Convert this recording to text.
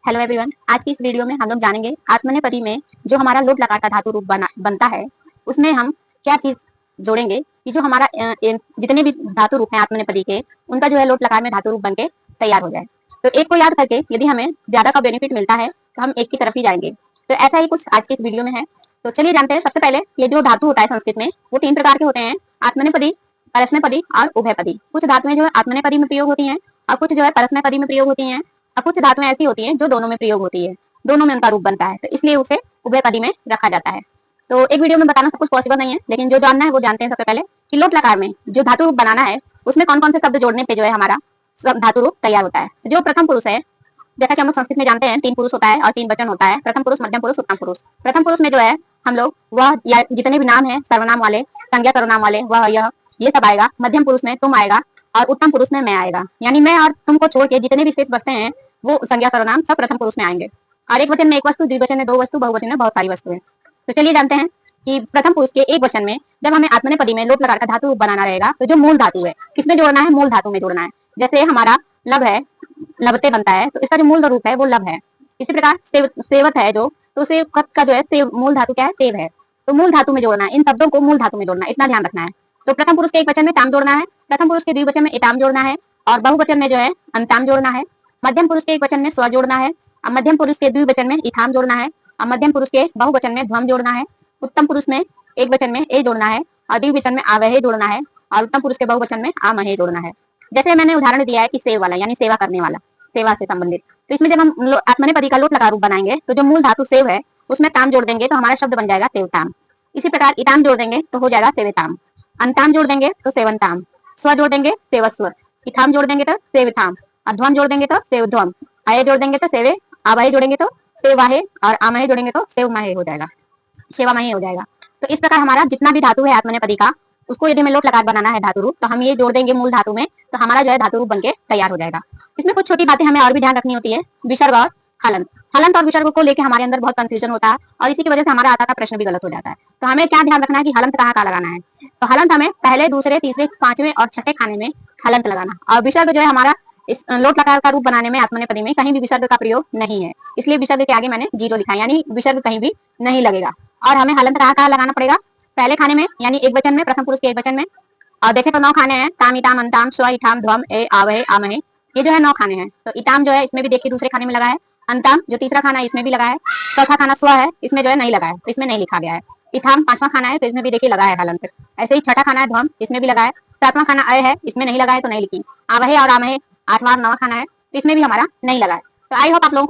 Hello everyone, आज की इस वीडियो में हम लोग जानेंगे आत्मनेपदी में जो हमारा लोट लकार का धातु रूप बनता है उसमें हम क्या चीज जोड़ेंगे कि जो हमारा जितने भी धातु रूप हैं आत्मनेपदी के उनका जो है लोट लकार में धातु रूप बन के तैयार हो जाए। तो एक को याद करके यदि हमें ज्यादा का बेनिफिट मिलता है तो हम एक की तरफ ही जाएंगे। तो ऐसा ही कुछ आज की इस वीडियो में है। तो चलिए जानते हैं। सबसे पहले ये जो धातु होता है संस्कृत में वो 3 प्रकार के होते हैं, आत्मनेपदी, परस्मैपदी और उभयपदी। कुछ धातुएं जो है आत्मनेपदी में प्रयोग होती हैं और कुछ जो है परस्मैपदी में प्रयोग होती हैं और कुछ धातुएं ऐसी होती हैं जो दोनों में प्रयोग होती है, दोनों में उनका रूप बनता है, तो इसलिए उसे उभयपदी में रखा जाता है। तो एक वीडियो में बताना सब कुछ पॉसिबल नहीं है, लेकिन जो जानना है वो जानते हैं। सबसे पहले कि लोट लकार में जो धातु रूप बनाना है उसमें कौन कौन से शब्द जोड़ने पे जो है हमारा धातु रूप तैयार होता है। जो प्रथम पुरुष है, जैसा कि हम लोग संस्कृत में जानते हैं 3 पुरुष होता है और 3 वचन होता है, प्रथम पुरुष, मध्यम पुरुष, उत्तम पुरुष। प्रथम पुरुष में जो है हम लोग वह या जितने भी नाम है सर्वनाम वाले, संज्ञा सर्वनाम वाले, वह यह ये सब आएगा। मध्यम पुरुष में तुम आएगा और उत्तम पुरुष में मैं आएगा, यानी मैं और तुमको छोड़ के जितने भी शेष बचते हैं वो संज्ञा सर्वनाम सब प्रथम पुरुष में आएंगे। और एक वचन में एक वस्तु, द्विवचन में 2 वस्तु, बहुवचन में बहुत सारी वस्तुएं। तो चलिए जानते हैं कि प्रथम पुरुष के एक वचन में जब हमें आत्मनेपदी में लोट लकार का धातु रूप बनाना रहेगा तो जो मूल धातु है किसमें जोड़ना है, मूल धातु में जोड़ना है। जैसे हमारा लब है, लबते बनता है, तो इसका जो मूल रूप है वो लब है। इसी प्रकार सेवत है जो, तो सेवक का जो है सेव, मूल धातु क्या है, सेव है। तो मूल धातु में जोड़ना है, इन शब्दों को मूल धातु में जोड़ना है, इतना ध्यान रखना है। तो प्रथम पुरुष के एक वचन में ताम जोड़ना है, प्रथम पुरुष के द्विवचन में इताम जोड़ना है और बहुवचन में जो है अंताम जोड़ना है। मध्यम पुरुष के एक वचन में स्व जोड़ना है और मध्यम पुरुष के द्विवचन में इथाम जोड़ना है और मध्यम पुरुष के बहुवचन में ध्वम जोड़ना है। उत्तम पुरुष में एक वचन में ए जोड़ना है और द्विवचन में आवहे जोड़ना है और उत्तम पुरुष के बहुवचन में आमहे जोड़ना है। जैसे मैंने उदाहरण दिया है कि सेव वाला यानी सेवा करने वाला, सेवा से संबंधित। तो इसमें जब हम आत्मनेपदी का लोट लकार रूप बनाएंगे तो जो मूल धातु सेव है उसमें ताम जोड़ देंगे तो हमारा शब्द बन जाएगा सेवताम। इसी प्रकार इताम जोड़ देंगे तो हो जाएगा सेवेताम, अंताम जोड़ देंगे तो सेवंताम, स्व जोड़ देंगे सेवस्व, इथाम जोड़ देंगे तो सेविथाम, अध्वम जोड़ देंगे तो सेवध्वम, आये जोड़ देंगे तो सेवे, आवाहे जोड़ेंगे तो सेवाहे और आमहे जोड़ेंगे तो सेवमाहे हो जाएगा, सेवामाहे हो जाएगा। तो इस प्रकार हमारा जितना भी धातु है आत्मनेपदी का उसको यदि हमें लोट लकार बनाना है धातु रूप तो हम ये जोड़ देंगे मूल धातु में, तो हमारा जो है धातु रूप बनके तैयार हो जाएगा। इसमें कुछ छोटी बातें हमें और भी ध्यान रखनी होती है। विसर्ग और हलंत, हलंत और विसर्ग को लेकर हमारे अंदर बहुत कंफ्यूजन होता है और इसी की वजह से हमारा आता का प्रश्न भी गलत हो जाता है। तो हमें क्या ध्यान रखना है कि हलंत कहाँ लगाना है। तो हलंत हमें पहले, दूसरे, तीसरे, पांचवें और छठे खाने में हलंत लगाना। और विसर्ग जो है हमारा इस लोट लकार का रूप बनाने में आत्मनेपदी में कहीं भी विसर्ग का प्रयोग नहीं है, इसलिए विसर्ग के आगे मैंने 0 लिखा है, यानी विसर्ग कहीं भी नहीं लगेगा। और हमें हलंत कहाँ लगाना पड़ेगा, पहले खाने में यानी एक वचन में, प्रथम पुरुष के एक वचन में। और देखें तो 9 खाने हैं, ताम, इताम, अंताम, स्व, इथाम, ध्वम, ए, आवहे, आमहे, ये जो है 9 खाने हैं। तो इताम जो है इसमें भी देखिए दूसरे खाने में लगा है, अंताम जो तीसरा खाना है इसमें भी लगा है, चौथा खाना स्व है इसमें जो है नहीं लगा है, तो इसमें नहीं लिखा गया है। इथाम 5वां खाना है तो इसमें भी देखिए लगा है हलंत। ऐसे ही छठा खाना है ध्वम, इसमें भी लगा है। 7वां खाना अय है, इसमें नहीं लगा है तो नहीं लिखी। आवहे और आमहे 8वां और 9वां खाना है तो इसमें भी हमारा नहीं लगा है। तो आई होप आप लोगों को